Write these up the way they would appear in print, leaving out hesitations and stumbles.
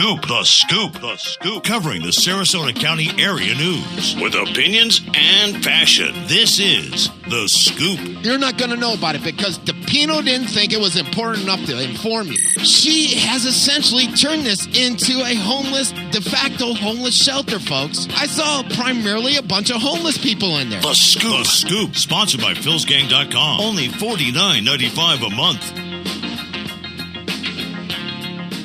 Scoop. The Scoop. The Scoop. Covering the Sarasota County area news with opinions and passion. This is The Scoop. You're not going to know about it because DePino didn't think it was important enough to inform you. She has essentially turned this into a de facto homeless shelter, folks. I saw primarily a bunch of homeless people in there. The Scoop. The Scoop. Sponsored by philsgang.com. Only $49.95 a month.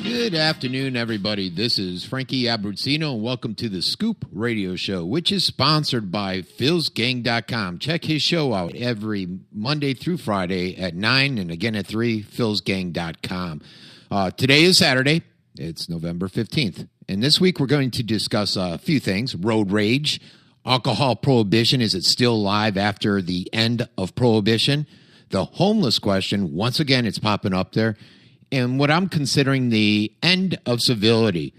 Good afternoon, everybody. This is Frankie Abbruzzino, and welcome to the Scoop Radio Show, which is sponsored by philsgang.com. Check his show out every Monday through Friday at 9 and again at 3, philsgang.com. Today is Saturday. It's November 15th. And this week we're going to discuss a few things. Road rage, alcohol prohibition. Is it still alive after the end of prohibition? The homeless question. Once again, it's popping up there. And what I'm considering the end of civility.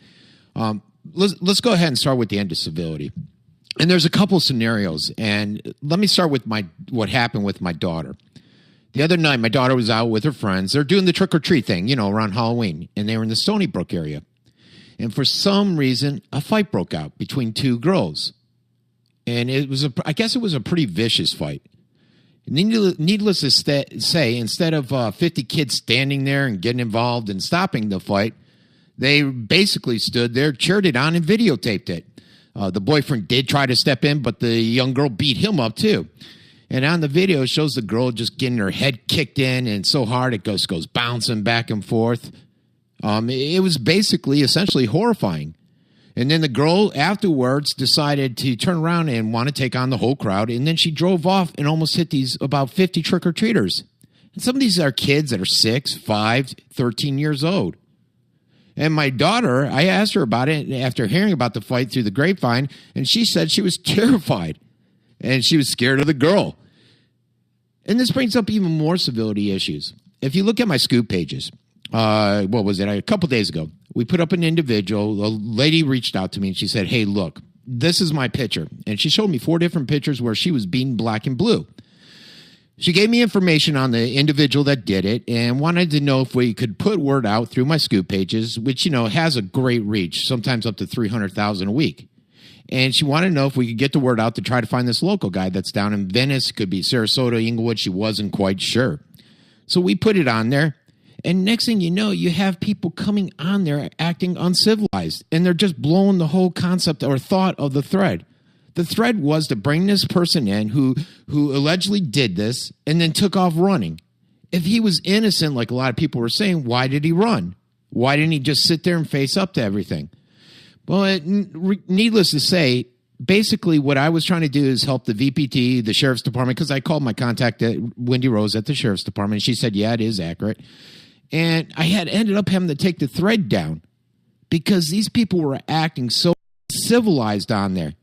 Let's go ahead and start with the end of civility. And there's a couple scenarios. And let me start with what happened with my daughter. The other night, my daughter was out with her friends. They're doing the trick-or-treat thing, around Halloween. And they were in the Stony Brook area. And for some reason, a fight broke out between two girls. And I guess it was a pretty vicious fight. Needless to say, instead of 50 kids standing there and getting involved and stopping the fight, they basically stood there, cheered it on, and videotaped it. The boyfriend did try to step in, but the young girl beat him up too. And on the video, it shows the girl just getting her head kicked in, and so hard it goes bouncing back and forth. It was essentially horrifying. And then the girl afterwards decided to turn around and want to take on the whole crowd. And then she drove off and almost hit these about 50 trick-or-treaters. And some of these are kids that are 6, 5, 13 years old. And my daughter, I asked her about it after hearing about the fight through the grapevine. And she said she was terrified. And she was scared of the girl. And this brings up even more civility issues. If you look at my Scoop pages, what was it? A couple days ago, we put up an individual. A lady reached out to me and she said, "Hey, look, this is my picture." And she showed me 4 different pictures where she was beaten black and blue. She gave me information on the individual that did it and wanted to know if we could put word out through my Scoop pages, which, has a great reach, sometimes up to 300,000 a week. And she wanted to know if we could get the word out to try to find this local guy that's down in Venice. It could be Sarasota, Inglewood. She wasn't quite sure. So we put it on there. And next thing you know, you have people coming on there acting uncivilized. And they're just blowing the whole concept or thought of the thread. The thread was to bring this person in who allegedly did this and then took off running. If he was innocent, like a lot of people were saying, why did he run? Why didn't he just sit there and face up to everything? Well, needless to say, basically what I was trying to do is help the VPT, the Sheriff's Department, because I called my contact, Wendy Rose, at the Sheriff's Department. And she said, yeah, it is accurate. And I had ended up having to take the thread down because these people were acting so civilized on there.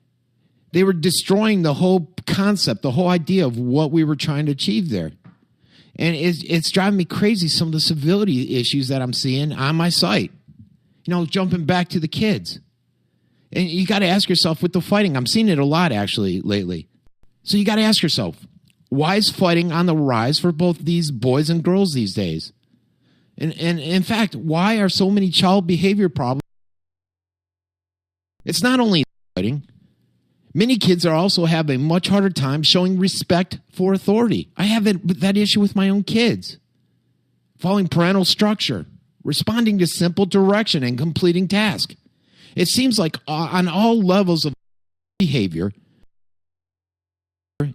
They were destroying the whole concept, the whole idea of what we were trying to achieve there. And it's driving me crazy, some of the civility issues that I'm seeing on my site. Jumping back to the kids. And you got to ask yourself with the fighting, I'm seeing it a lot actually lately. So you got to ask yourself, why is fighting on the rise for both these boys and girls these days? And in fact, why are so many child behavior problems? It's not only fighting. Many kids are also have a much harder time showing respect for authority. I have that issue with my own kids. Following parental structure, responding to simple direction, and completing tasks. It seems like on all levels of behavior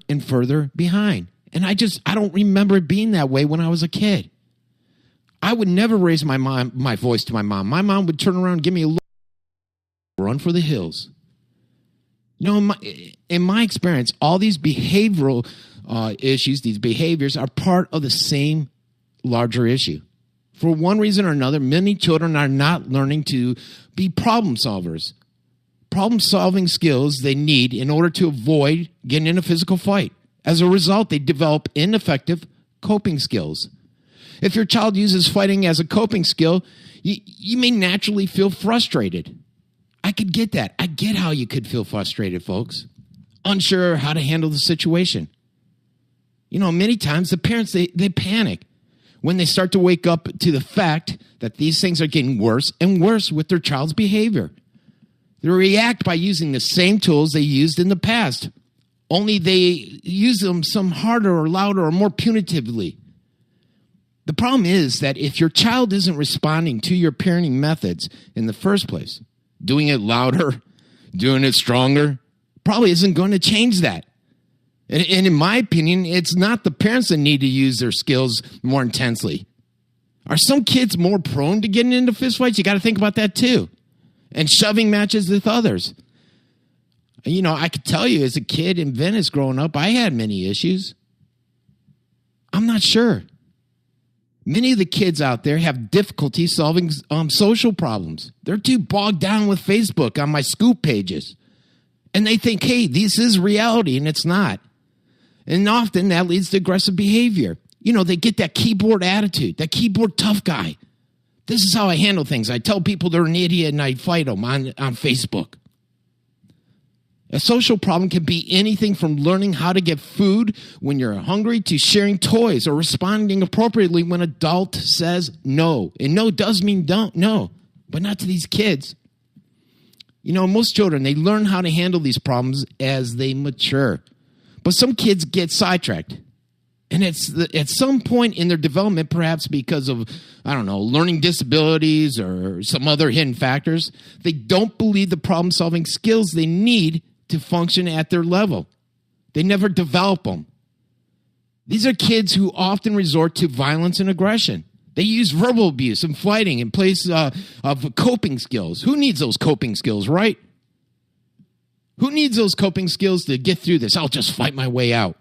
and further behind. And I don't remember it being that way when I was a kid. I would never raise my voice to my mom. My mom would turn around and give me a look, run for the hills. In my experience, all these behavioral issues, these behaviors are part of the same larger issue. For one reason or another, many children are not learning to be problem solvers. Problem-solving skills they need in order to avoid getting in a physical fight. As a result, they develop ineffective coping skills. If your child uses fighting as a coping skill, you may naturally feel frustrated. I could get that. I get how you could feel frustrated, folks. Unsure how to handle the situation. Many times the parents, they panic. when they start to wake up to the fact that these things are getting worse and worse with their child's behavior. They react by using the same tools they used in the past, only they use them some harder or louder or more punitively. The problem is that if your child isn't responding to your parenting methods in the first place, doing it louder, doing it stronger, probably isn't going to change that. And in my opinion, it's not the parents that need to use their skills more intensely. Are some kids more prone to getting into fistfights? You got to think about that too. And shoving matches with others. You know, I could tell you as a kid in Venice growing up, I had many issues. I'm not sure. Many of the kids out there have difficulty solving social problems. They're too bogged down with Facebook on my scoop pages. And they think, hey, this is reality, and it's not. And often that leads to aggressive behavior. You know, they get that keyboard attitude, that keyboard tough guy. This is how I handle things. I tell people they're an idiot and I fight them on Facebook. A social problem can be anything from learning how to get food when you're hungry to sharing toys or responding appropriately when an adult says no. And no does mean don't, no, but not to these kids. You know, most children, they learn how to handle these problems as they mature. But some kids get sidetracked. And it's at some point in their development, perhaps because of, I don't know, learning disabilities or some other hidden factors, they don't believe the problem-solving skills they need to function at their level. They never develop them. These are kids who often resort to violence and aggression. They use verbal abuse and fighting in place of coping skills. Who needs those coping skills, right? Who needs those coping skills to get through this? I'll just fight my way out.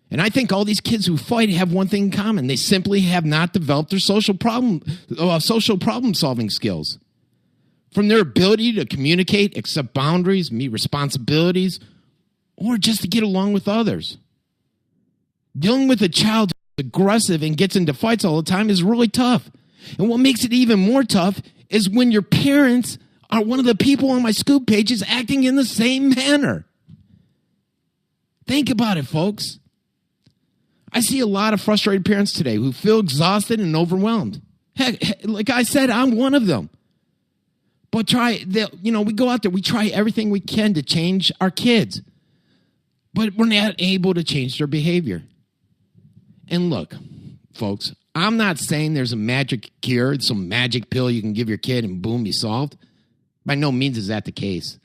And I think all these kids who fight have one thing in common. They simply have not developed their social problem-solving skills. From their ability to communicate, accept boundaries, meet responsibilities, or just to get along with others. Dealing with a child who's aggressive and gets into fights all the time is really tough. And what makes it even more tough is when your parents are one of the people on my scoop pages acting in the same manner. Think about it, folks. I see a lot of frustrated parents today who feel exhausted and overwhelmed. Heck, like I said, I'm one of them. But we go out there, we try everything we can to change our kids. But we're not able to change their behavior. And look, folks, I'm not saying there's a magic cure, some magic pill you can give your kid and boom, you solved. By no means is that the case.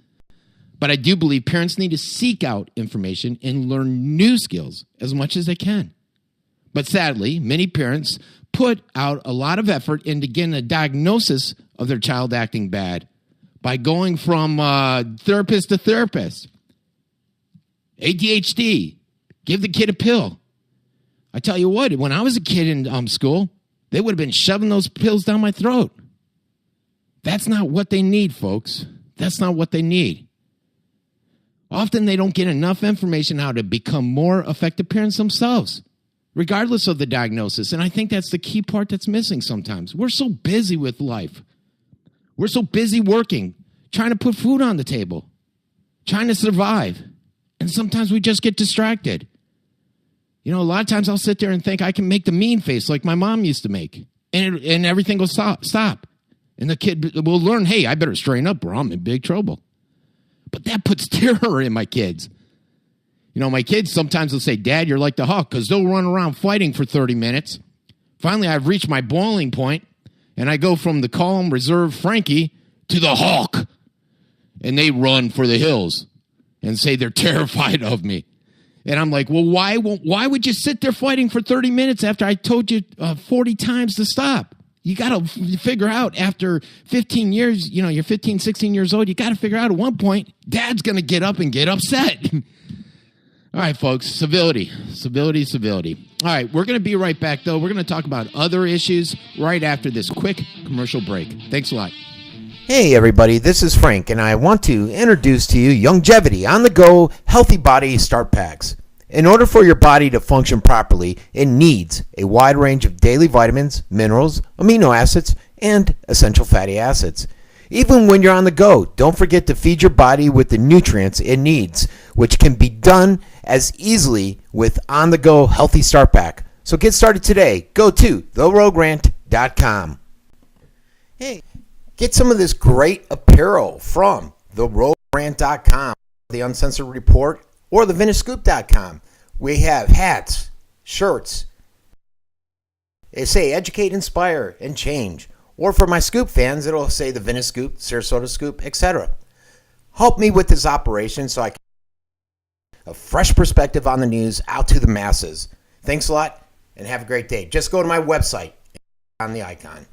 But I do believe parents need to seek out information and learn new skills as much as they can. But sadly, many parents put out a lot of effort into getting a diagnosis of their child acting bad by going from therapist to therapist. ADHD, give the kid a pill. I tell you what, when I was a kid in school, they would have been shoving those pills down my throat. That's not what they need, folks. That's not what they need. Often they don't get enough information how to become more effective parents themselves, regardless of the diagnosis. And I think that's the key part that's missing sometimes. We're so busy with life. We're so busy working, trying to put food on the table, trying to survive. And sometimes we just get distracted. You know, a lot of times I'll sit there and think I can make the mean face like my mom used to make. And everything will stop. And the kid will learn, hey, I better straighten up or I'm in big trouble. But that puts terror in my kids. You know, my kids sometimes will say, Dad, you're like the Hawk, because they'll run around fighting for 30 minutes. Finally, I've reached my boiling point, and I go from the calm, reserved Frankie to the Hawk. And they run for the hills and say they're terrified of me. And I'm like, well, why would you sit there fighting for 30 minutes after I told you 40 times to stop? You got to figure out after 15 years, you know, you're 15, 16 years old, you got to figure out at one point, Dad's going to get up and get upset. All right, folks, civility. All right, we're going to be right back, though. We're going to talk about other issues right after this quick commercial break. Thanks a lot. Hey, everybody, this is Frank, and I want to introduce to you Longevity on-the-go Healthy Body Start Packs. In order for your body to function properly, it needs a wide range of daily vitamins, minerals, amino acids, and essential fatty acids. Even when you're on the go, don't forget to feed your body with the nutrients it needs, which can be done as easily with on-the-go Healthy Start Pack. So get started today. Go to therogrant.com. Hey, get some of this great apparel from therogrant.com, the Uncensored Report, or thevinishscoop.com. We have hats, shirts. They say educate, inspire, and change. Or for my Scoop fans, it'll say the Venice Scoop, Sarasota Scoop, etc. Help me with this operation so I can get a fresh perspective on the news out to the masses. Thanks a lot, and have a great day. Just go to my website on the icon.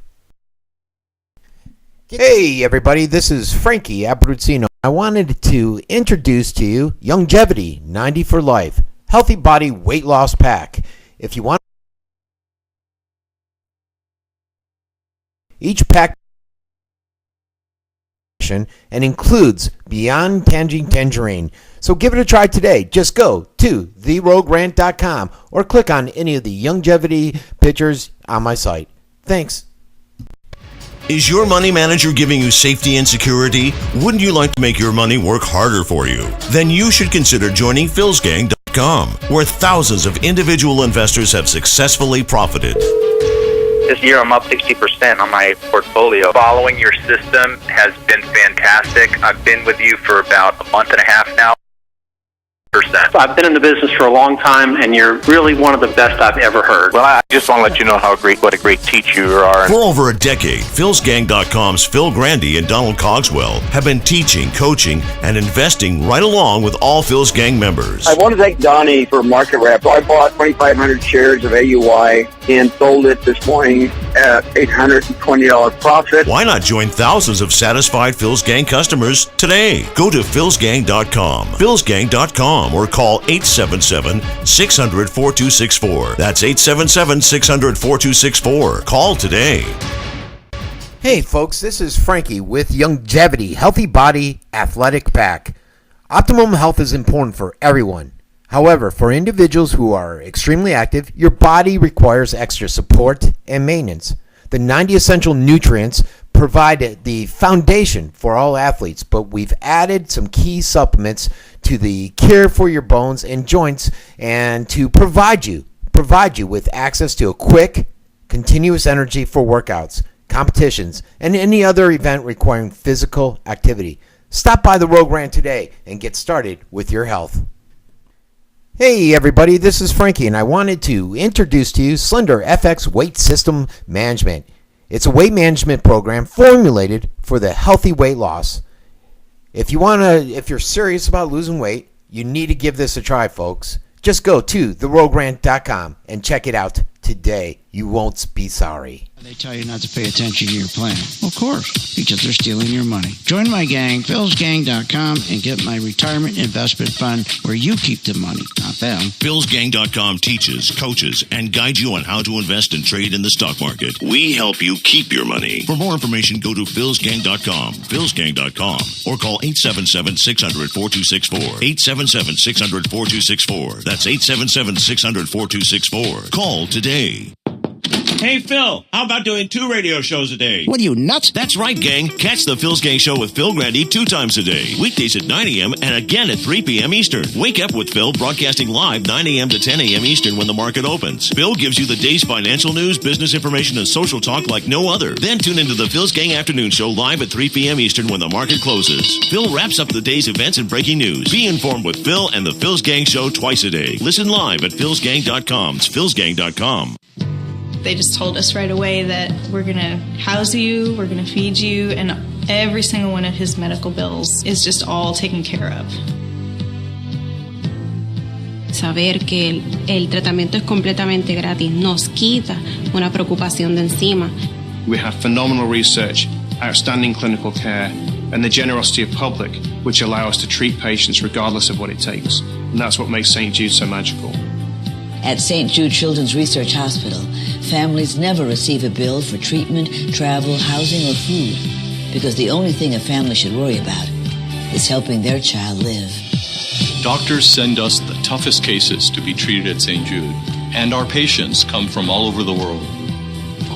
Hey, everybody, this is Frankie Abbruzzino. I wanted to introduce to you Longevity 90 for Life, Healthy Body Weight Loss Pack. If you want, each pack and includes Beyond Tangerine. So give it a try today. Just go to therogrant.com or click on any of the longevity pictures on my site. Thanks. Is your money manager giving you safety and security? Wouldn't you like to make your money work harder for you? Then you should consider joining philsgang.com, where thousands of individual investors have successfully profited. This year I'm up 60% on my portfolio. Following your system has been fantastic. I've been with you for about a month and a half now. I've been in the business for a long time, and you're really one of the best I've ever heard. Well, I just want to let you know what a great teacher you are. For over a decade, philsgang.com's Phil Grandy and Donald Cogswell have been teaching, coaching, and investing right along with all Phil's Gang members. I want to thank Donnie for market wrap. I bought 2,500 shares of AUI and sold it this morning at $820 profit. Why not join thousands of satisfied Phil's Gang customers today? Go to philsgang.com, philsgang.com, or call 877-600-4264. That's 877-600-4264. Call today. Hey folks, this is Frankie with Longevity Healthy Body Athletic Pack. Optimum health is important for everyone. However, for individuals who are extremely active, your body requires extra support and maintenance. The 90 essential nutrients provide the foundation for all athletes, but we've added some key supplements to the care for your bones and joints and to provide you with access to a quick, continuous energy for workouts, competitions, and any other event requiring physical activity. Stop by the Rogue Rant today and get started with your health. Hey everybody, this is Frankie, and I wanted to introduce to you Slender FX Weight System Management. It's a weight management program formulated for the healthy weight loss. If you're serious about losing weight, you need to give this a try, folks. Just go to therogrant.com and check it out today. You won't be sorry. They tell you not to pay attention to your plan. Well, of course, because they're stealing your money. Join my gang, philsgang.com, and get my retirement investment fund where you keep the money, not them. philsgang.com teaches, coaches, and guides you on how to invest and trade in the stock market. We help you keep your money. For more information, go to philsgang.com, philsgang.com, or call 877-600-4264. 877-600-4264. That's 877-600-4264. Call today. Hey, Phil, how about doing 2 radio shows a day? What are you, nuts? That's right, gang. Catch the Phil's Gang Show with Phil Grandy 2 times a day. Weekdays at 9 a.m. and again at 3 p.m. Eastern. Wake up with Phil, broadcasting live 9 a.m. to 10 a.m. Eastern when the market opens. Phil gives you the day's financial news, business information, and social talk like no other. Then tune into the Phil's Gang Afternoon Show live at 3 p.m. Eastern when the market closes. Phil wraps up the day's events and breaking news. Be informed with Phil and the Phil's Gang Show twice a day. Listen live at philsgang.com. It's philsgang.com. They just told us right away that we're going to house you, we're going to feed you, and every single one of his medical bills is just all taken care of. Saber que el tratamiento es completamente gratis nos quita una preocupación de encima. We have phenomenal research, outstanding clinical care, and the generosity of public, which allow us to treat patients regardless of what it takes. And that's what makes St. Jude so magical. At St. Jude Children's Research Hospital, families never receive a bill for treatment, travel, housing, or food, because the only thing a family should worry about is helping their child live. Doctors send us the toughest cases to be treated at St. Jude, and our patients come from all over the world.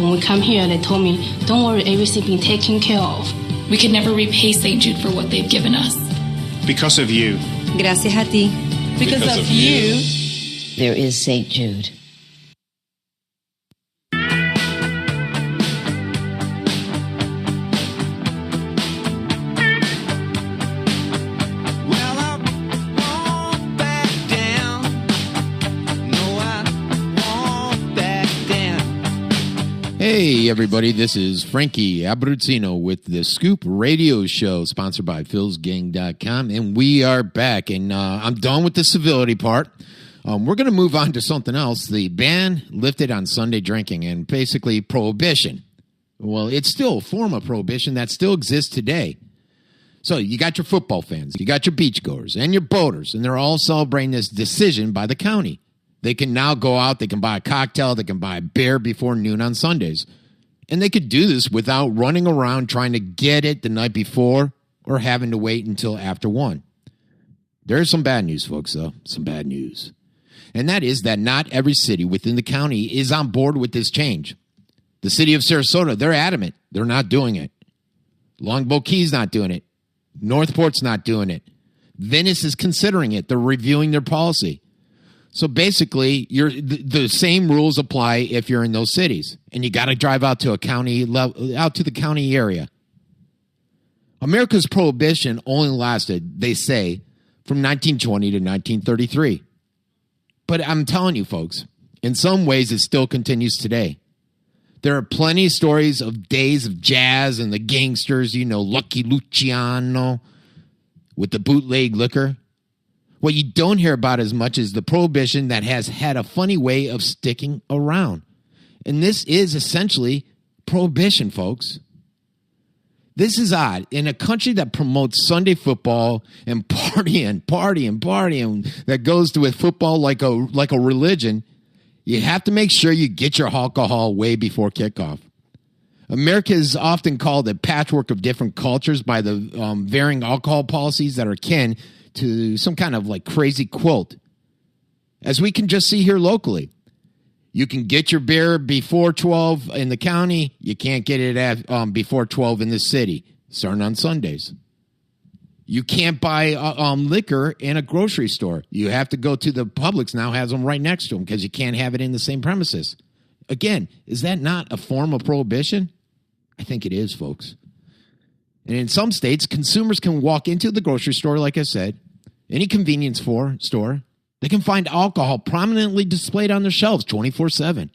When we come here, they told me, don't worry, everything's being taken care of. We could never repay St. Jude for what they've given us. Because of you. Gracias a ti. Because of you. There is St. Jude. Hey, everybody, this is Frankie Abbruzzino with the Scoop Radio Show, sponsored by philsgang.com, and we are back, and I'm done with the civility part. We're going to move on to something else, the ban lifted on Sunday drinking, and basically prohibition. Well, it's still a form of prohibition that still exists today. So you got your football fans, you got your beachgoers, and your boaters, and they're all celebrating this decision by the county. They can now go out, they can buy a cocktail, they can buy a beer before noon on Sundays. And they could do this without running around trying to get it the night before or having to wait until after 1. There's some bad news, folks, though. Some bad news. And that is that not every city within the county is on board with this change. The city of Sarasota, they're adamant. They're not doing it. Longboat Key's not doing it. Northport's not doing it. Venice is considering it. They're reviewing their policy. So basically, the same rules apply if you're in those cities, and you got to drive out to the county area. America's prohibition only lasted, they say, from 1920 to 1933. But I'm telling you, folks, in some ways, it still continues today. There are plenty of stories of days of jazz and the gangsters, Lucky Luciano with the bootleg liquor. What you don't hear about as much is the prohibition that has had a funny way of sticking around. And this is essentially prohibition, folks. This is odd. In a country that promotes Sunday football and partying, that goes with football like a religion, you have to make sure you get your alcohol way before kickoff. America is often called a patchwork of different cultures by the varying alcohol policies that are akin to some kind of like crazy quilt. As we can just see here locally, you can get your beer before 12 in the county. You can't get it at before 12 in the city, starting on Sundays. You can't buy liquor in a grocery store. You have to go to the Publix now has them right next to them because you can't have it in the same premises. Again, is that not a form of prohibition? I think it is, folks. And in some states, consumers can walk into the grocery store, like I said, any convenience store. They can find alcohol prominently displayed on their shelves 24/7.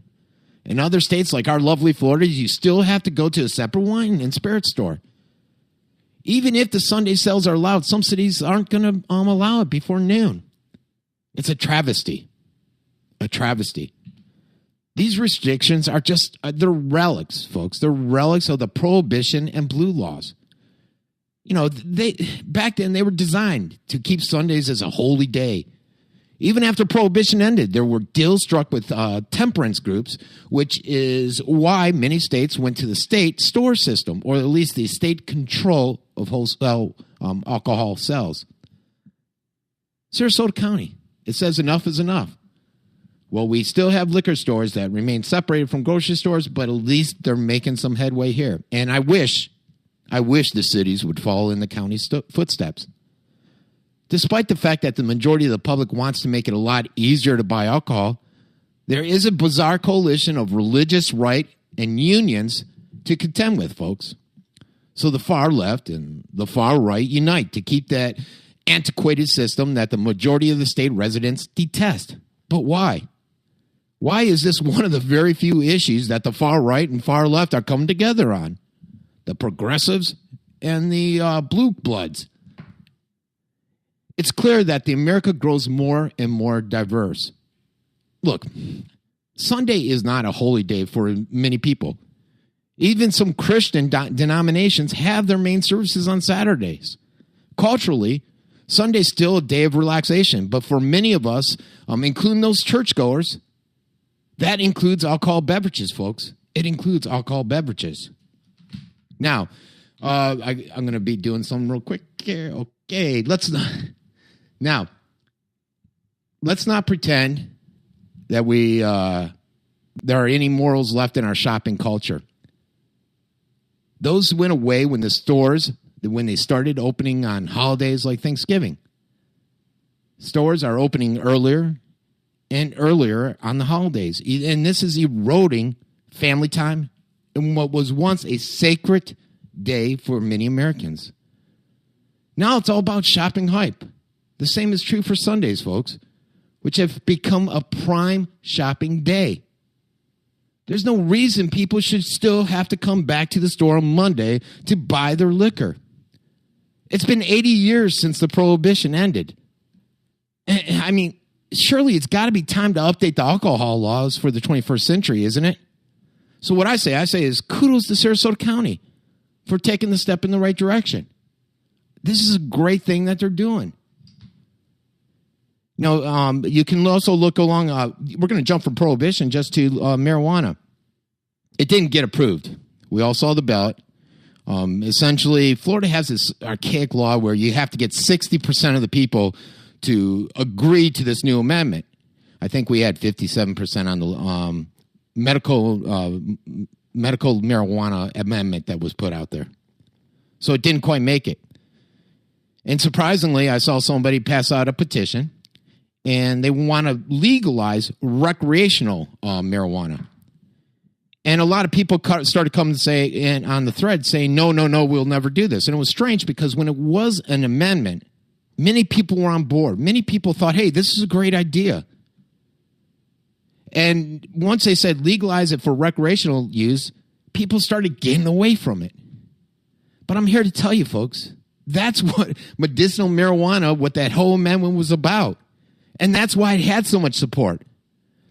In other states, like our lovely Florida, you still have to go to a separate wine and spirit store. Even if the Sunday sales are allowed, some cities aren't going to allow it before noon. It's a travesty. A travesty. These restrictions are just, they're relics, folks. They're relics of the Prohibition and Blue laws. Back then they were designed to keep Sundays as a holy day. Even after Prohibition ended, there were deals struck with temperance groups, which is why many states went to the state store system, or at least the state control of wholesale alcohol sales. Sarasota County, it says enough is enough. Well, we still have liquor stores that remain separated from grocery stores, but at least they're making some headway here. And I wish the cities would follow in the county's footsteps. Despite the fact that the majority of the public wants to make it a lot easier to buy alcohol, there is a bizarre coalition of religious right and unions to contend with, folks. So the far left and the far right unite to keep that antiquated system that the majority of the state residents detest. But why? Why is this one of the very few issues that the far right and far left are coming together on? The progressives and the blue bloods. It's clear that the America grows more and more diverse. Look, Sunday is not a holy day for many people. Even some Christian denominations have their main services on Saturdays. Culturally, Sunday's still a day of relaxation, but for many of us, including those churchgoers, that includes alcohol beverages, folks. It includes alcohol beverages. Now, I'm going to be doing something real quick here. Okay, let's not pretend that there are any morals left in our shopping culture. Those went away when they started opening on holidays like Thanksgiving. Stores are opening earlier and earlier on the holidays, and this is eroding family time in what was once a sacred day for many Americans. Now it's all about shopping hype. The same is true for Sundays, folks, which have become a prime shopping day. There's no reason people should still have to come back to the store on Monday to buy their liquor. It's been 80 years since the Prohibition ended. I mean, surely it's got to be time to update the alcohol laws for the 21st century, isn't it? So what I say is kudos to Sarasota County for taking the step in the right direction. This is a great thing that they're doing. You can also look along, we're going to jump from Prohibition just to marijuana. It didn't get approved. We all saw the ballot. Essentially, Florida has this archaic law where you have to get 60% of the people to agree to this new amendment. I think we had 57% on the medical marijuana amendment that was put out there. So it didn't quite make it. And surprisingly, I saw somebody pass out a petition, and they want to legalize recreational marijuana. And a lot of people started coming to say on the thread saying, no, we'll never do this. And it was strange because when it was an amendment, many people were on board. Many people thought, hey, this is a great idea. And once they said legalize it for recreational use, people started getting away from it. But I'm here to tell you, folks, that's what medicinal marijuana, what that whole amendment was about. And that's why it had so much support.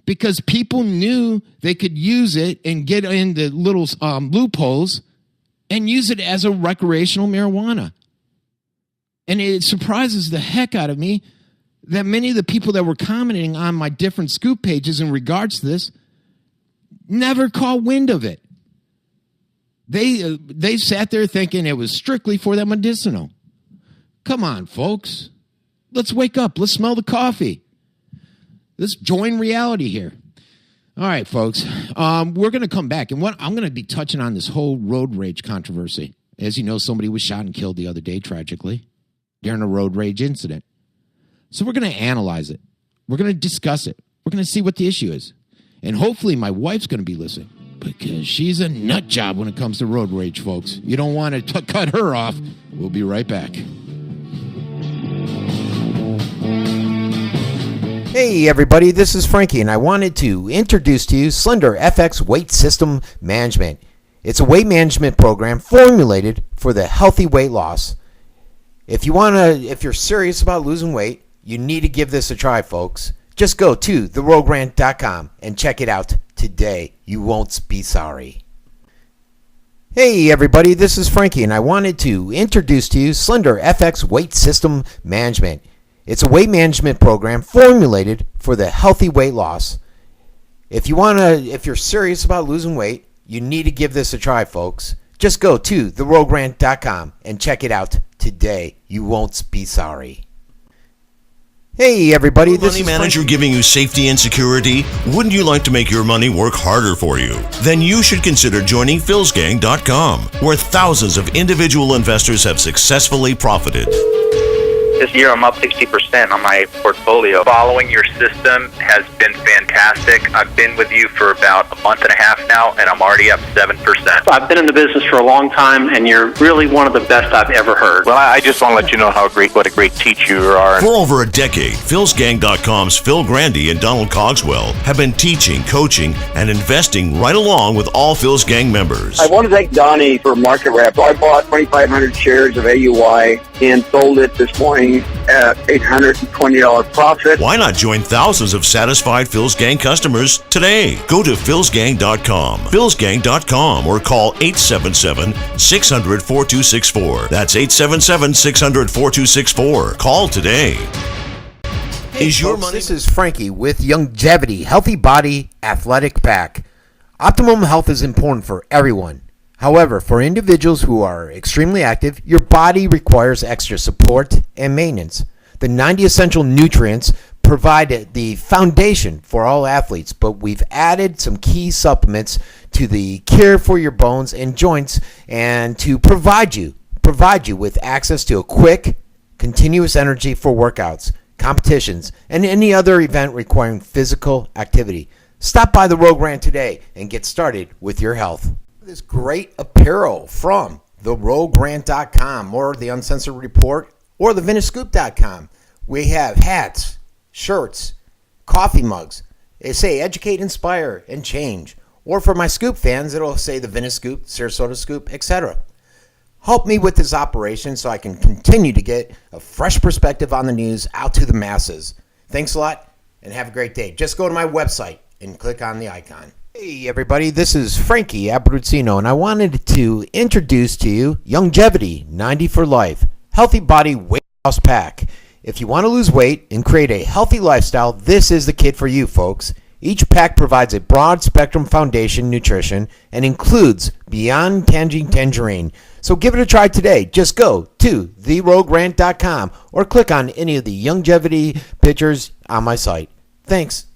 Because people knew they could use it and get in the little loopholes and use it as a recreational marijuana. And it surprises the heck out of me that many of the people that were commenting on my different scoop pages in regards to this never caught wind of it. They sat there thinking it was strictly for that medicinal. Come on, folks. Let's wake up. Let's smell the coffee. Let's join reality here. All right, folks. We're going to come back. And I'm going to be touching on this whole road rage controversy. As you know, somebody was shot and killed the other day, tragically, during a road rage incident. So we're going to analyze it. We're going to discuss it. We're going to see what the issue is. And hopefully my wife's going to be listening, because she's a nut job when it comes to road rage, folks. You don't want to cut her off. We'll be right back. Hey everybody, this is Frankie, and I wanted to introduce to you Slender FX Weight System Management. It's a weight management program formulated for the healthy weight loss. If you're serious about losing weight, you need to give this a try, folks. Just go to theroguerant.com and check it out today. You won't be sorry. Hey everybody, this is Frankie, and I wanted to introduce to you Slender FX Weight System Management. It's a weight management program formulated for the healthy weight loss. If you're serious about losing weight, you need to give this a try, folks. Just go to theroguerant.com and check it out today. You won't be sorry. Hey everybody, this is Money Manager giving you safety and security. Wouldn't you like to make your money work harder for you? Then you should consider joining philsgang.com, where thousands of individual investors have successfully profited. This year I'm up 60% on my portfolio. Following your system has been fantastic. I've been with you for about a month and a half now, and I'm already up 7%. I've been in the business for a long time, and you're really one of the best I've ever heard. Well, I just want to let you know what a great teacher you are. For over a decade, philsgang.com's Phil Grandy and Donald Cogswell have been teaching, coaching, and investing right along with all Phil's Gang members. I want to thank Donnie for market wrap. I bought 2,500 shares of AUI and sold it this morning at $820 profit. Why not join thousands of satisfied Phil's Gang customers today? Go to philsgang.com, philsgang.com, or call 877-600-4264. That's 877-600-4264. Call today. Hey, folks, this is Frankie with Longevity, Healthy Body Athletic Pack. Optimum health is important for everyone. However, for individuals who are extremely active, your body requires extra support and maintenance. The 90 essential nutrients provide the foundation for all athletes, but we've added some key supplements to the care for your bones and joints, and to provide you with access to a quick, continuous energy for workouts, competitions, and any other event requiring physical activity. Stop by the Rogue Rant today and get started with your health. This great apparel from theroguerant.com or the Uncensored Report or thevintagescoop.com. We have hats, shirts, coffee mugs. They say educate, inspire, and change. Or for my Scoop fans, it'll say the Venice Scoop, Sarasota Scoop, etc. Help me with this operation so I can continue to get a fresh perspective on the news out to the masses. Thanks a lot and have a great day. Just go to my website and click on the icon. Hey everybody, this is Frankie Abbruzzino, and I wanted to introduce to you Longevity 90 for Life Healthy Body Weight Loss Pack. If you want to lose weight and create a healthy lifestyle, this is the kit for you, folks. Each pack provides a broad spectrum foundation nutrition and includes Beyond Tangerine. So give it a try today. Just go to theroguerant.com or click on any of the longevity pictures on my site. Thanks.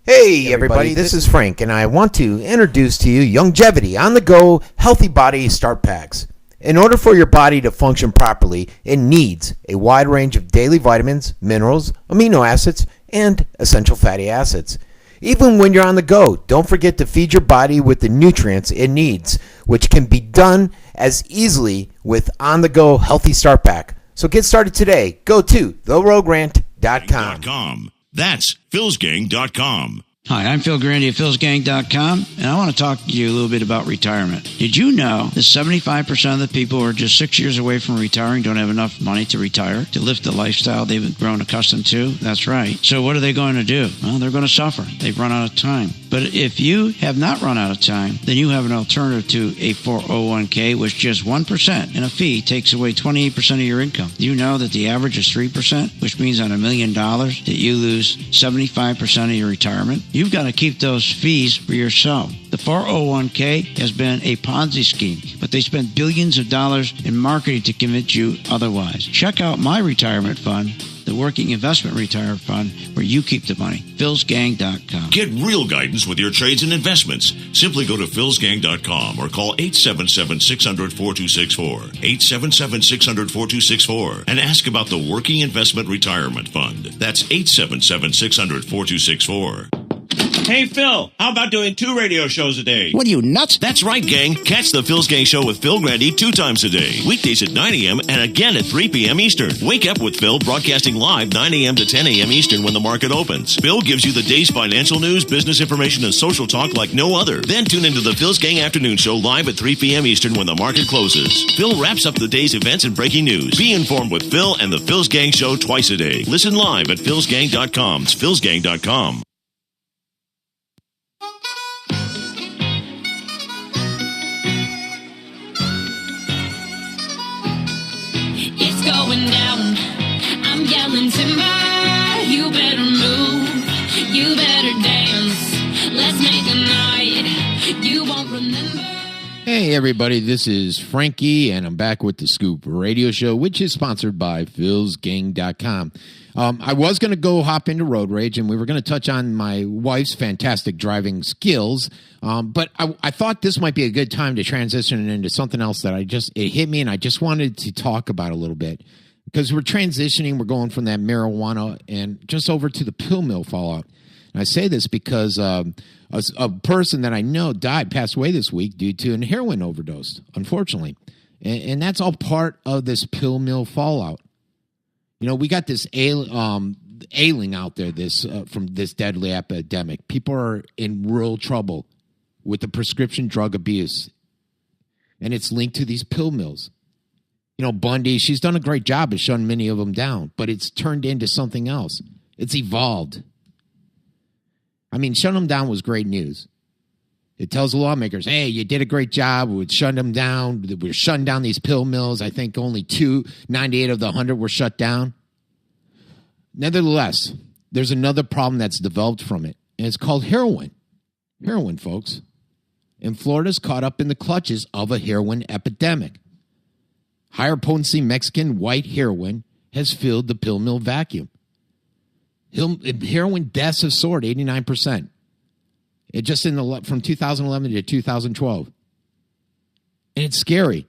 Hey everybody, this is Frank, and I want to introduce to you Longevity on the go healthy body start packs. In order for your body to function properly, it needs a wide range of daily vitamins, minerals, amino acids, and essential fatty acids. Even when you're on the go, don't forget to feed your body with the nutrients it needs, which can be done as easily with on-the-go Healthy Start Pack. So get started today. Go to theroguerant.com. That's philsgang.com. Hi, I'm Phil Grandy of philsgang.com, and I want to talk to you a little bit about retirement. Did you know that 75% of the people who are just 6 years away from retiring don't have enough money to retire, to live the lifestyle they've grown accustomed to? That's right. So what are they going to do? Well, they're going to suffer. They've run out of time. But if you have not run out of time, then you have an alternative to a 401k, which just 1% in a fee takes away 28% of your income. You know that the average is 3%, which means on $1 million that you lose 75% of your retirement. You've got to keep those fees for yourself. The 401k has been a Ponzi scheme, but they spent billions of dollars in marketing to convince you otherwise. Check out my retirement fund, the Working Investment Retirement Fund, where you keep the money. philsgang.com. Get real guidance with your trades and investments. Simply go to philsgang.com or call 877-600-4264, 877-600-4264, and ask about the Working Investment Retirement Fund. That's 877-600-4264. Hey, Phil, how about doing 2 radio shows a day? What are you, nuts? That's right, gang. Catch the Phil's Gang Show with Phil Grandy 2 times a day. Weekdays at 9 a.m. and again at 3 p.m. Eastern. Wake up with Phil, broadcasting live 9 a.m. to 10 a.m. Eastern when the market opens. Phil gives you the day's financial news, business information, and social talk like no other. Then tune into the Phil's Gang Afternoon Show live at 3 p.m. Eastern when the market closes. Phil wraps up the day's events and breaking news. Be informed with Phil and the Phil's Gang Show twice a day. Listen live at philsgang.com. It's philsgang.com. Going down, I'm yelling timber. You better move, you better dance. Let's make a night you won't remember. Hey everybody, this is Frankie, and I'm back with the Scoop Radio Show, which is sponsored by philsgang.com. I was going to go hop into Road Rage, and we were going to touch on my wife's fantastic driving skills, but I thought this might be a good time to transition into something else that it hit me, and I just wanted to talk about a little bit, because we're transitioning, we're going from that marijuana and just over to the pill mill fallout. And I say this because a person that I know passed away this week due to a heroin overdose, unfortunately, and that's all part of this pill mill fallout. You know, we got this ailing out there from this deadly epidemic. People are in real trouble with the prescription drug abuse, and it's linked to these pill mills. You know, Bundy, she's done a great job of shutting many of them down, but it's turned into something else. It's evolved. I mean, shutting them down was great news. It tells the lawmakers, hey, you did a great job. We're shutting them down. We're shutting down these pill mills. I think only 98 of the 100 were shut down. Nevertheless, there's another problem that's developed from it, and it's called heroin. Heroin, folks. And Florida's caught up in the clutches of a heroin epidemic. Higher potency Mexican white heroin has filled the pill mill vacuum. Heroin deaths have soared 89%. It just from 2011 to 2012. And it's scary.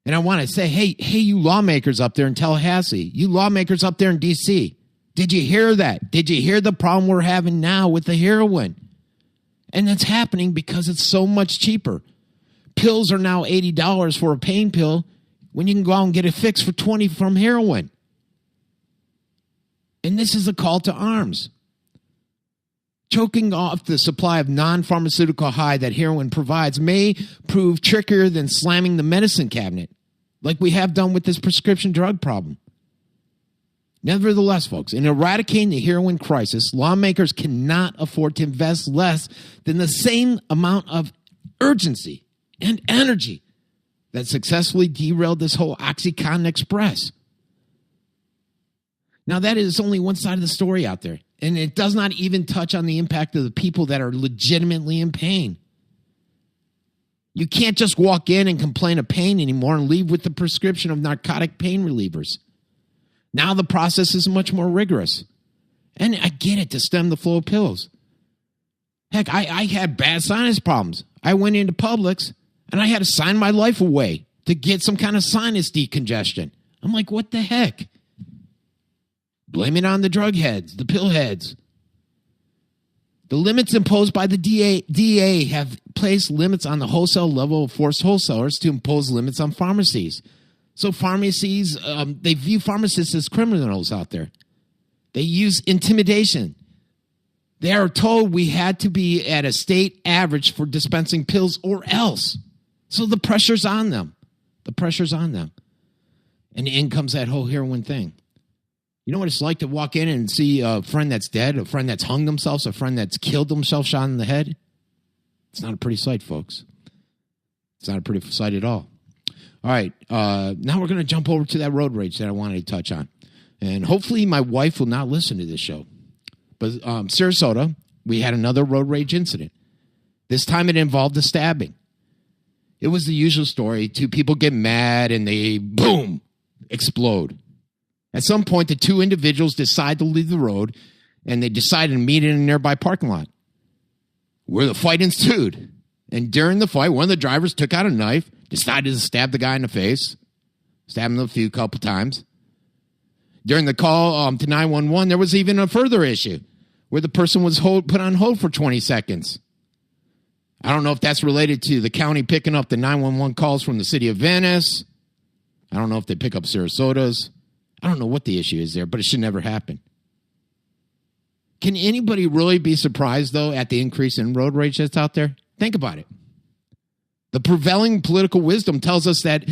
And I want to say, hey, you lawmakers up there in Tallahassee, you lawmakers up there in D.C., did you hear that? Did you hear the problem we're having now with the heroin? And it's happening because it's so much cheaper. Pills are now $80 for a pain pill when you can go out and get a fix for $20 from heroin. And this is a call to arms. Choking off the supply of non-pharmaceutical high that heroin provides may prove trickier than slamming the medicine cabinet, like we have done with this prescription drug problem. Nevertheless, folks, in eradicating the heroin crisis, lawmakers cannot afford to invest less than the same amount of urgency and energy that successfully derailed this whole OxyContin Express. Now, that is only one side of the story out there. And it does not even touch on the impact of the people that are legitimately in pain. You can't just walk in and complain of pain anymore and leave with the prescription of narcotic pain relievers. Now the process is much more rigorous. And I get it, to stem the flow of pills. Heck, I had bad sinus problems. I went into Publix and I had to sign my life away to get some kind of sinus decongestion. I'm like, what the heck? Blame it on the drug heads, the pill heads. The limits imposed by the DA have placed limits on the wholesale level of forced wholesalers to impose limits on pharmacies. So pharmacies, they view pharmacists as criminals out there. They use intimidation. They are told we had to be at a state average for dispensing pills or else. So the pressure's on them. The pressure's on them. And in comes that whole heroin thing. You know what it's like to walk in and see a friend that's dead, a friend that's hung themselves, a friend that's killed themselves, shot in the head? It's not a pretty sight, folks. It's not a pretty sight at all. All right, now we're going to jump over to that road rage that I wanted to touch on. And hopefully my wife will not listen to this show. But Sarasota, we had another road rage incident. This time it involved a stabbing. It was the usual story. Two people get mad and they, boom, explode. At some point, the two individuals decide to leave the road, and they decided to meet in a nearby parking lot, where the fight ensued. And during the fight, one of the drivers took out a knife, decided to stab the guy in the face, stabbed him a couple times. During the call to 911, there was even a further issue, where the person was put on hold for 20 seconds. I don't know if that's related to the county picking up the 911 calls from the city of Venice. I don't know if they pick up Sarasota's. I don't know what the issue is there, but it should never happen. Can anybody really be surprised, though, at the increase in road rage that's out there? Think about it. The prevailing political wisdom tells us that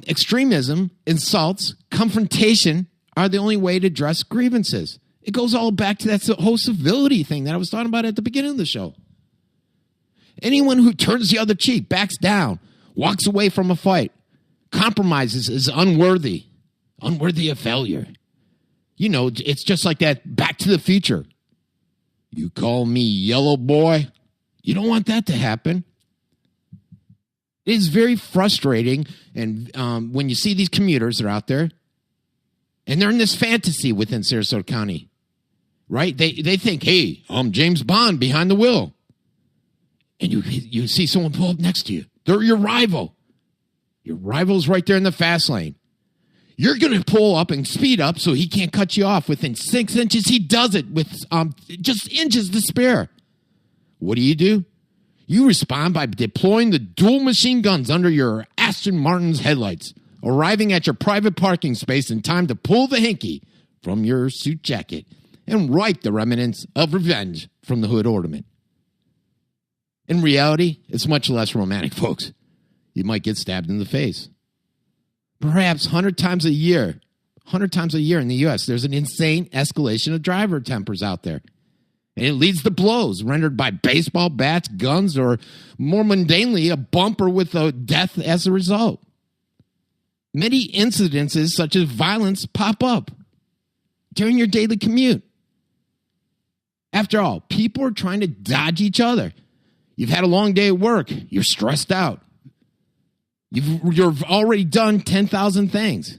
extremism, insults, confrontation are the only way to address grievances. It goes all back to that whole civility thing that I was talking about at the beginning of the show. Anyone who turns the other cheek, backs down, walks away from a fight, compromises is unworthy of failure. You know, it's just like that Back to the Future. You call me yellow boy? You don't want that to happen. It is very frustrating, and when you see these commuters that are out there, and they're in this fantasy within Sarasota County, right? They think, hey, I'm James Bond behind the wheel. And you see someone pull up next to you. They're your rival. Your rival's right there in the fast lane. You're going to pull up and speed up so he can't cut you off within 6 inches. He does it with just inches to spare. What do? You respond by deploying the dual machine guns under your Aston Martin's headlights, arriving at your private parking space in time to pull the hinky from your suit jacket and wipe the remnants of revenge from the hood ornament. In reality, it's much less romantic, folks. You might get stabbed in the face. Perhaps 100 times a year in the U.S., there's an insane escalation of driver tempers out there. And it leads to blows rendered by baseball bats, guns, or more mundanely, a bumper with a death as a result. Many incidences such as violence pop up during your daily commute. After all, people are trying to dodge each other. You've had a long day at work. You're stressed out. You've already done 10,000 things.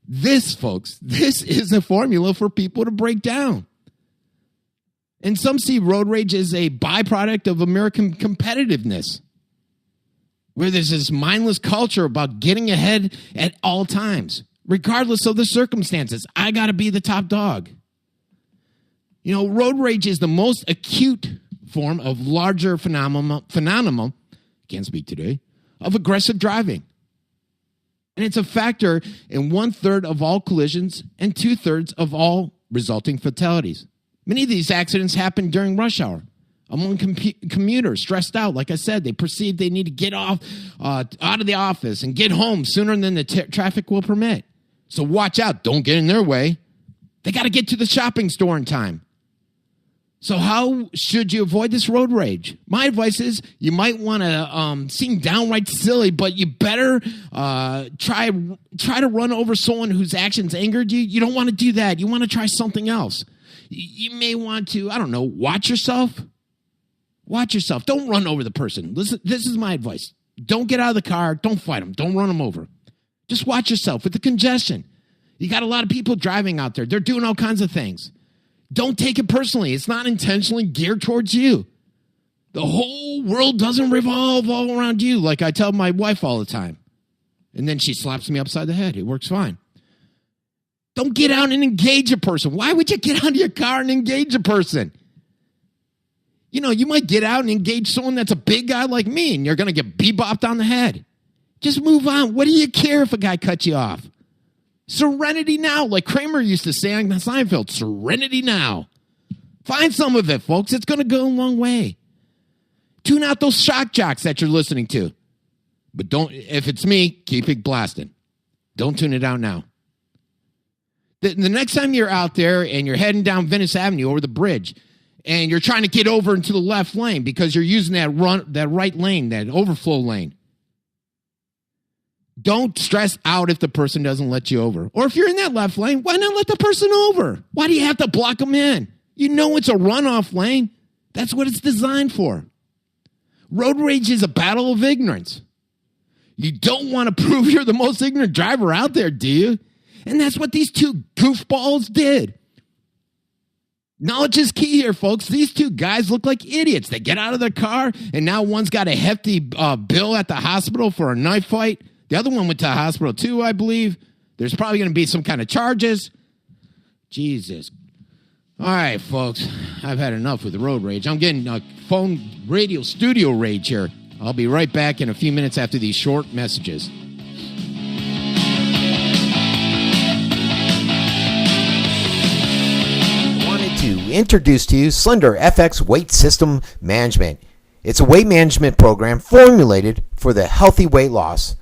This, folks, this is a formula for people to break down. And some see road rage as a byproduct of American competitiveness, where there's this mindless culture about getting ahead at all times, regardless of the circumstances. I got to be the top dog. You know, road rage is the most acute form of larger phenomenon, can't speak today, of aggressive driving. And it's a factor in 1/3 of all collisions and 2/3 of all resulting fatalities. Many of these accidents happen during rush hour among commuters, stressed out. Like I said, they perceive they need to get off out of the office and get home sooner than the traffic will permit. So watch out. Don't get in their way. They got to get to the shopping store in time. So how should you avoid this road rage? My advice is you might want to seem downright silly, but you better try to run over someone whose actions angered you. You don't want to do that. You want to try something else. You may want to, I don't know, watch yourself. Watch yourself. Don't run over the person. Listen, this is my advice. Don't get out of the car. Don't fight them. Don't run them over. Just watch yourself with the congestion. You got a lot of people driving out there. They're doing all kinds of things. Don't take it personally. It's not intentionally geared towards you. The whole world doesn't revolve all around you, like I tell my wife all the time. And then she slaps me upside the head. It works fine. Don't get out and engage a person. Why would you get out of your car and engage a person? You know, you might get out and engage someone that's a big guy like me, and you're going to get bebopped on the head. Just move on. What do you care if a guy cuts you off? Serenity now, like Kramer used to say on Seinfeld. Serenity now. Find some of it, folks. It's going to go a long way. Tune out those shock jocks that you're listening to. But don't, if it's me, keep it blasting. Don't tune it out now. The next time you're out there and you're heading down Venice Avenue over the bridge, and you're trying to get over into the left lane because you're using that right lane, that overflow lane, don't stress out if the person doesn't let you over. Or if you're in that left lane, why not let the person over? Why do you have to block them in? You know it's a runoff lane. That's what it's designed for. Road rage is a battle of ignorance. You don't want to prove you're the most ignorant driver out there, do you? And that's what these two goofballs did. Knowledge is key here, folks. These two guys look like idiots. They get out of their car, and now one's got a hefty bill at the hospital for a knife fight. The other one went to the hospital, too, I believe. There's probably going to be some kind of charges. Jesus. All right, folks. I've had enough with the road rage. I'm getting phone radio studio rage here. I'll be right back in a few minutes after these short messages. To introduce to you Slender FX Weight System Management. It's a weight management program formulated for the healthy weight loss.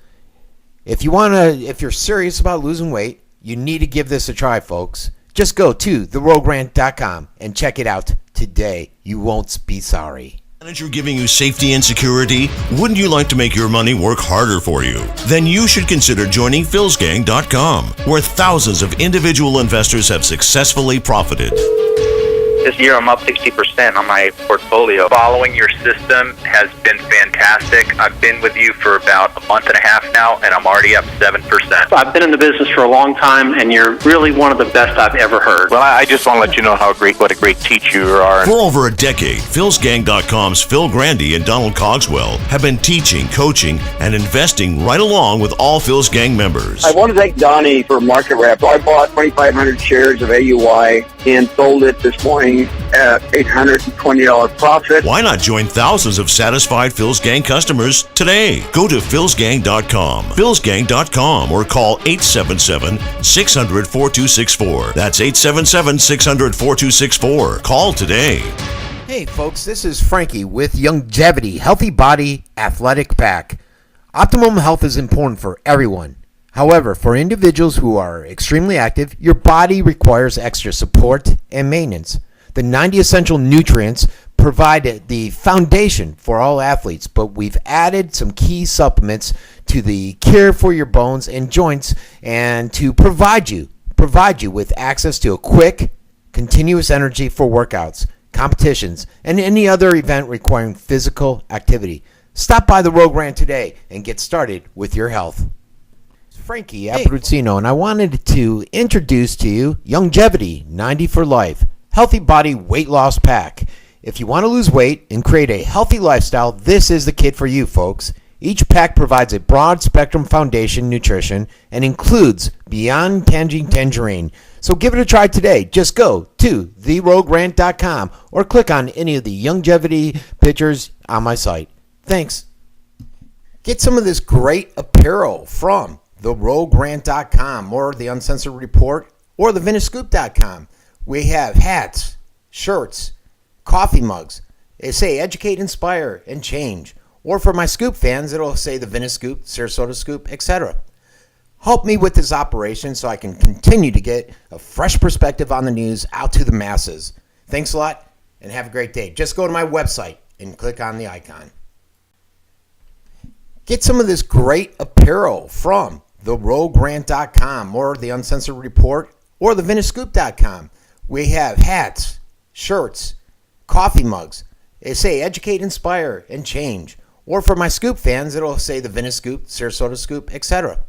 If you're serious about losing weight, you need to give this a try, folks. Just go to therogrant.com and check it out today. You won't be sorry. Manager giving you safety and security? Wouldn't you like to make your money work harder for you? Then you should consider joining philsgang.com, where thousands of individual investors have successfully profited. This year I'm up 60% on my portfolio. Following your system has been fantastic. I've been with you for about a month and a half now, and I'm already up 7%. I've been in the business for a long time, and you're really one of the best I've ever heard. Well, I just want to let you know what a great teacher you are. For over a decade, philsgang.com's Phil Grandy and Donald Cogswell have been teaching, coaching, and investing right along with all Phil's Gang members. I want to thank Donnie for Market Wrap. I bought 2,500 shares of AUI and sold it this morning at $820 profit. Why not join thousands of satisfied Phil's Gang customers today? Go to philsgang.com, philsgang.com, or call 877-600-4264. That's 877-600-4264. Call today. Hey folks, this is Frankie with Longevity Healthy Body Athletic Pack. Optimum health is important for everyone. However, for individuals who are extremely active, your body requires extra support and maintenance. The 90 essential nutrients provide the foundation for all athletes, but we've added some key supplements to the care for your bones and joints and to provide you with access to a quick, continuous energy for workouts, competitions, and any other event requiring physical activity. Stop by the Rogue Rant today and get started with your health. It's Frankie Abbruzzino, and I wanted to introduce to you Longevity 90 for Life Healthy Body Weight Loss Pack. If you want to lose weight and create a healthy lifestyle, this is the kit for you, folks. Each pack provides a broad spectrum foundation nutrition and includes Beyond Tangerine. So give it a try today. Just go to theroguerant.com or click on any of the longevity pictures on my site. Thanks. Get some of this great apparel from theroguerant.com or the Uncensored Report or thevintagescoop.com. We have hats, shirts, coffee mugs. They say educate, inspire, and change. Or for my Scoop fans, it'll say the Venice Scoop, Sarasota Scoop, etc. Help me with this operation so I can continue to get a fresh perspective on the news out to the masses. Thanks a lot, and have a great day. Just go to my website and click on the icon. Get some of this great apparel from theroguegrant.com or the Uncensored Report or the VeniceScoop.com. We have hats, shirts, coffee mugs. They say educate, inspire, and change. Or for my Scoop fans, it'll say the Venice Scoop, Sarasota Scoop, etc.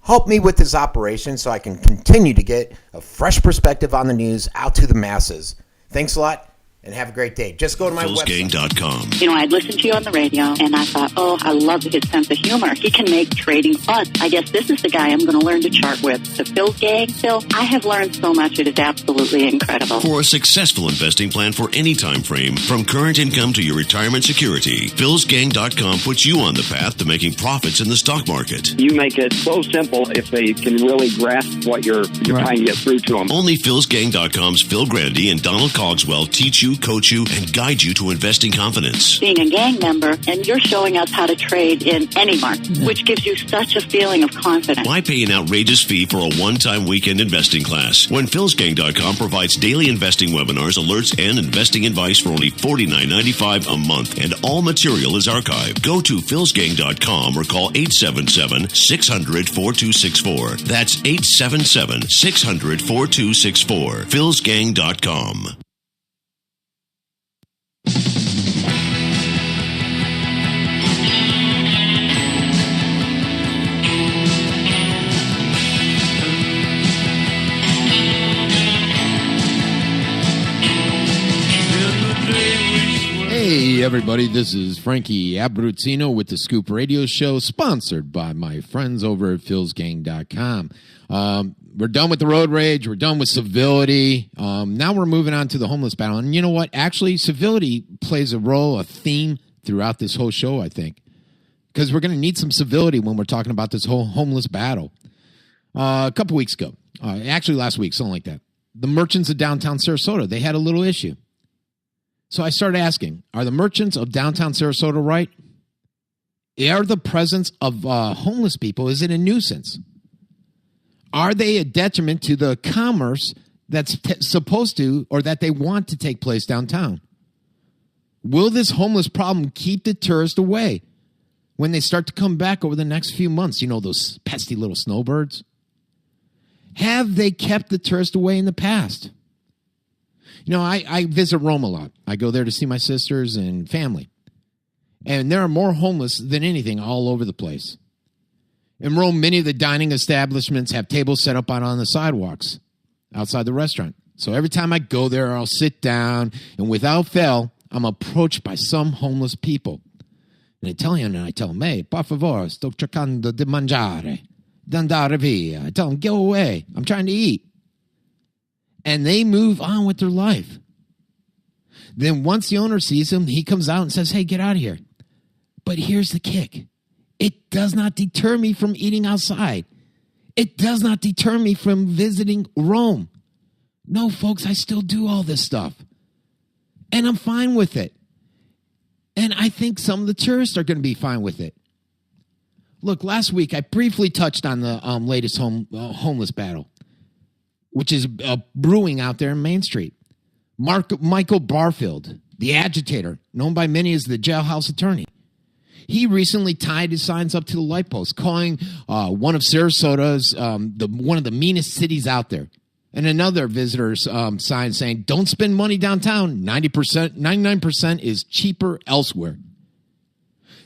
Help me with this operation so I can continue to get a fresh perspective on the news out to the masses. Thanks a lot, and have a great day. Just go to my website. Phil'sGang.com. You know, I'd listened to you on the radio, and I thought, oh, I love his sense of humor. He can make trading fun. I guess this is the guy I'm going to learn to chart with. The Phil's Gang. Phil, I have learned so much. It is absolutely incredible. For a successful investing plan for any time frame, from current income to your retirement security, Phil'sGang.com puts you on the path to making profits in the stock market. You make it so simple if they can really grasp what you're trying to get through to them. Only Phil'sGang.com's Phil Grandy and Donald Cogswell teach you, coach you, and guide you to investing confidence. Being a gang member, and you're showing us how to trade in any market, which gives you such a feeling of confidence. Why pay an outrageous fee for a one-time weekend investing class when Phil'sGang.com provides daily investing webinars, alerts, and investing advice for only $49.95 a month, and all material is archived? Go to Phil'sGang.com or call 877-600-4264. That's 877-600-4264. Phil'sGang.com. Hey, everybody, this is Frankie Abbruzzino with the Scoop Radio Show, sponsored by my friends over at Phil'sGang.com. We're done with the road rage. We're done with civility. Now we're moving on to the homeless battle. And you know what? Actually, civility plays a role, a theme throughout this whole show, I think, because we're going to need some civility when we're talking about this whole homeless battle. A couple weeks ago, actually last week, something like that, the merchants of downtown Sarasota, they had a little issue. So I started asking, are the merchants of downtown Sarasota right? Are the presence of homeless people, is it a nuisance? Are they a detriment to the commerce that's supposed to, or that they want to take place downtown? Will this homeless problem keep the tourists away when they start to come back over the next few months? You know, those pesky little snowbirds? Have they kept the tourists away in the past? You know, I visit Rome a lot. I go there to see my sisters and family. And there are more homeless than anything all over the place. In Rome, many of the dining establishments have tables set up on the sidewalks outside the restaurant. So every time I go there, I'll sit down, and without fail, I'm approached by some homeless people. In Italian, and I tell them, hey, per favore, sto cercando di mangiare, d'andare via. I tell them, go away. I'm trying to eat. And they move on with their life. Then once the owner sees him, he comes out and says, hey, get out of here. But here's the kick. It does not deter me from eating outside. It does not deter me from visiting Rome. No, folks, I still do all this stuff. And I'm fine with it. And I think some of the tourists are going to be fine with it. Look, last week I briefly touched on the latest homeless battle, which is brewing out there in Main Street. Michael Barfield, the agitator, known by many as the jailhouse attorney, he recently tied his signs up to the light post, calling one of Sarasota's one of the meanest cities out there, and another visitor's sign saying, "Don't spend money downtown. 99% is cheaper elsewhere."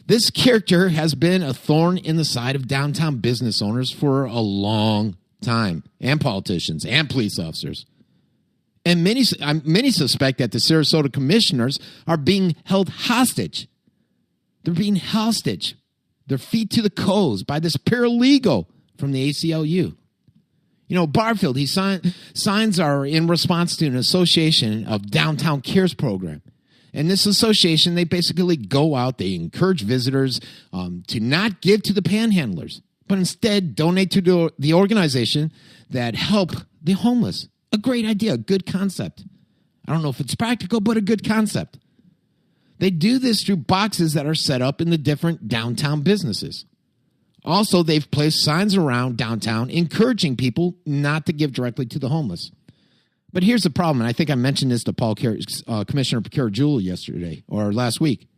This character has been a thorn in the side of downtown business owners for a long time, and politicians and police officers. And many suspect that the Sarasota commissioners are being held hostage. They're being hostage, their feet to the coals, by this paralegal from the ACLU. You know, Barfield, signs are in response to an association of Downtown Cares program. And this association, they basically go out, they encourage visitors to not give to the panhandlers, but instead donate to the organization that help the homeless. A great idea, a good concept. I don't know if it's practical, but a good concept. They do this through boxes that are set up in the different downtown businesses. Also, they've placed signs around downtown encouraging people not to give directly to the homeless. But here's the problem, and I think I mentioned this to Commissioner Carajula yesterday or last week.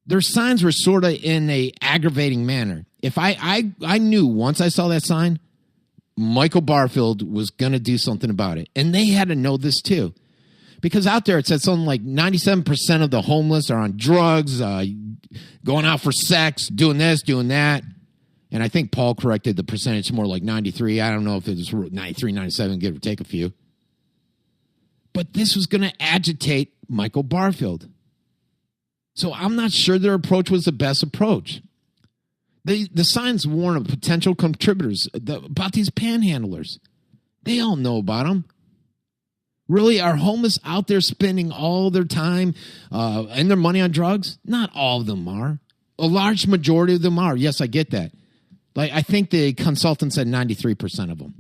Their signs were sort of in a aggravating manner. If I knew once I saw that sign, Michael Barfield was going to do something about it. And they had to know this too. Because out there it said something like 97% of the homeless are on drugs, going out for sex, doing this, doing that. And I think Paul corrected the percentage more like 93. I don't know if it was 93, 97, give or take a few. But this was going to agitate Michael Barfield. So I'm not sure their approach was the best approach. The signs warn of potential contributors about these panhandlers. They all know about them. Really, are homeless out there spending all their time and their money on drugs? Not all of them are. A large majority of them are. Yes, I get that. Like I think the consultant said 93% of them.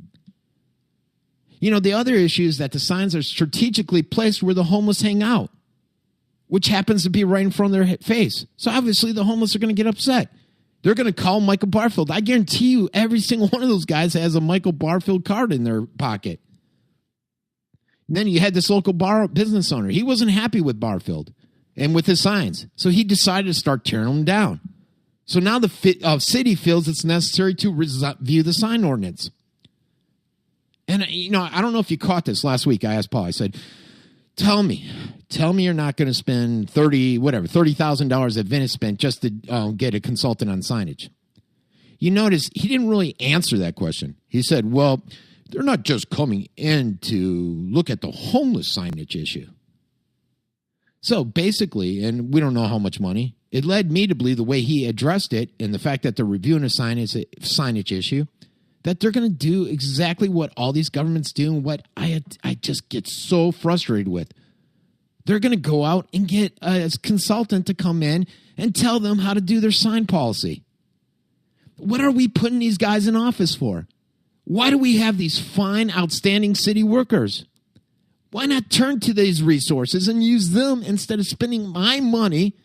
You know, the other issue is that the signs are strategically placed where the homeless hang out, which happens to be right in front of their face. So obviously the homeless are going to get upset. They're going to call Michael Barfield. I guarantee you every single one of those guys has a Michael Barfield card in their pocket. And then you had this local business owner. He wasn't happy with Barfield and with his signs. So he decided to start tearing them down. So now the city feels it's necessary to review the sign ordinance. And, you know, I don't know if you caught this last week. I asked Paul, I said, tell me you're not going to spend $30,000 that Venice spent just to get a consultant on signage. You notice he didn't really answer that question. He said, well, they're not just coming in to look at the homeless signage issue. So basically, and we don't know how much money, it led me to believe the way he addressed it and the fact that they're reviewing a signage issue, that they're going to do exactly what all these governments do and what I just get so frustrated with. They're going to go out and get a consultant to come in and tell them how to do their sign policy. What are we putting these guys in office for? Why do we have these fine, outstanding city workers? Why not turn to these resources and use them instead of spending my money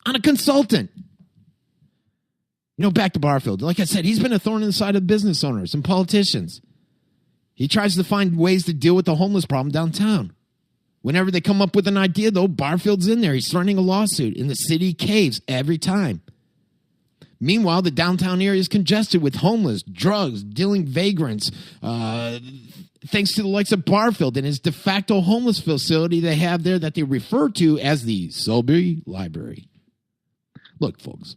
on a consultant? You know, back to Barfield. Like I said, he's been a thorn in the side of business owners and politicians. He tries to find ways to deal with the homeless problem downtown. Whenever they come up with an idea, though, Barfield's in there. He's threatening a lawsuit, and the city caves every time. Meanwhile, the downtown area is congested with homeless, drugs, dealing vagrants, thanks to the likes of Barfield and his de facto homeless facility they have there that they refer to as the Selby Library. Look, folks,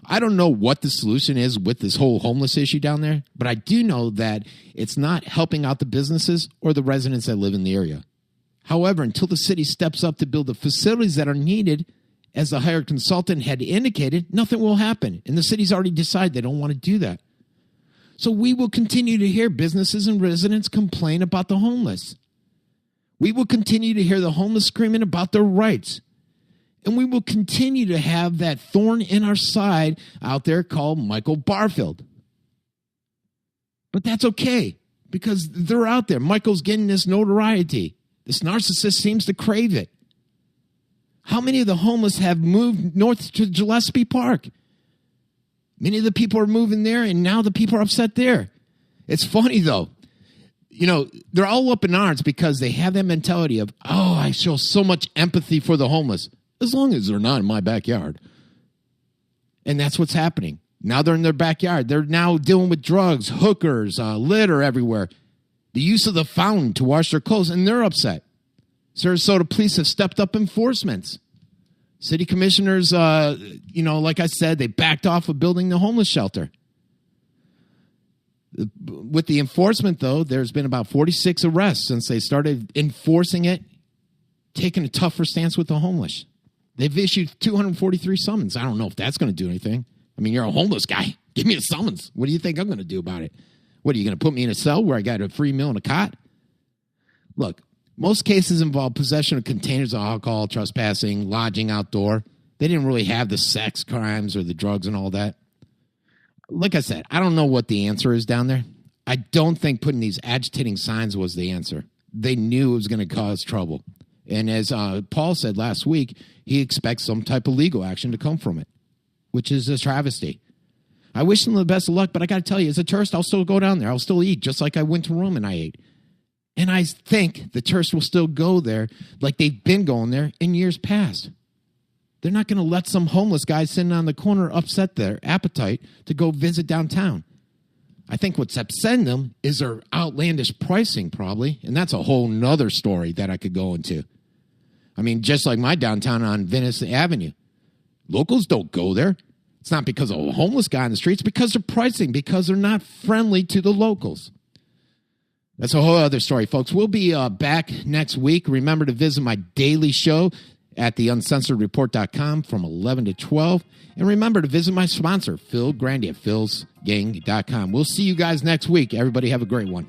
I don't know what the solution is with this whole homeless issue down there, but I do know that it's not helping out the businesses or the residents that live in the area. However, until the city steps up to build the facilities that are needed, as the hired consultant had indicated, nothing will happen. And the city's already decided they don't want to do that. So we will continue to hear businesses and residents complain about the homeless. We will continue to hear the homeless screaming about their rights. And we will continue to have that thorn in our side out there called Michael Barfield. But that's okay, because they're out there. Michael's getting this notoriety. This narcissist seems to crave it. How many of the homeless have moved north to Gillespie Park? Many of the people are moving there, and now the people are upset there. It's funny, though. You know, they're all up in arms because they have that mentality of, oh, I show so much empathy for the homeless, as long as they're not in my backyard. And that's what's happening. Now they're in their backyard. They're now dealing with drugs, hookers, litter everywhere. The use of the fountain to wash their clothes, and they're upset. Sarasota police have stepped up enforcements. City commissioners, like I said, they backed off of building the homeless shelter. With the enforcement, though, there's been about 46 arrests since they started enforcing it, taking a tougher stance with the homeless. They've issued 243 summons. I don't know if that's going to do anything. I mean, you're a homeless guy. Give me a summons. What do you think I'm going to do about it? What, are you going to put me in a cell where I got a free meal and a cot? Look, most cases involve possession of containers of alcohol, trespassing, lodging outdoor. They didn't really have the sex crimes or the drugs and all that. Like I said, I don't know what the answer is down there. I don't think putting these agitating signs was the answer. They knew it was going to cause trouble. And as Paul said last week, he expects some type of legal action to come from it, which is a travesty. I wish them the best of luck, but I got to tell you, as a tourist, I'll still go down there. I'll still eat, just like I went to Rome and I ate. And I think the tourists will still go there like they've been going there in years past. They're not going to let some homeless guy sitting on the corner upset their appetite to go visit downtown. I think what's upsetting them is their outlandish pricing, probably. And that's a whole nother story that I could go into. I mean, just like my downtown on Venice Avenue. Locals don't go there. It's not because of a homeless guy on the streets, because they're pricing, because they're not friendly to the locals. That's a whole other story, folks. We'll be back next week. Remember to visit my daily show at theuncensoredreport.com from 11 to 12. And remember to visit my sponsor, Phil Grandy at philsgang.com. We'll see you guys next week. Everybody have a great one.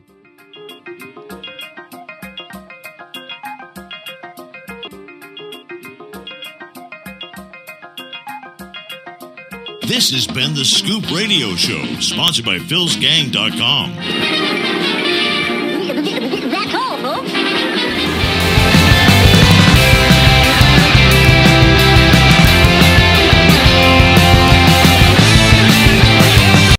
This has been the Scoop Radio Show, sponsored by philsgang.com.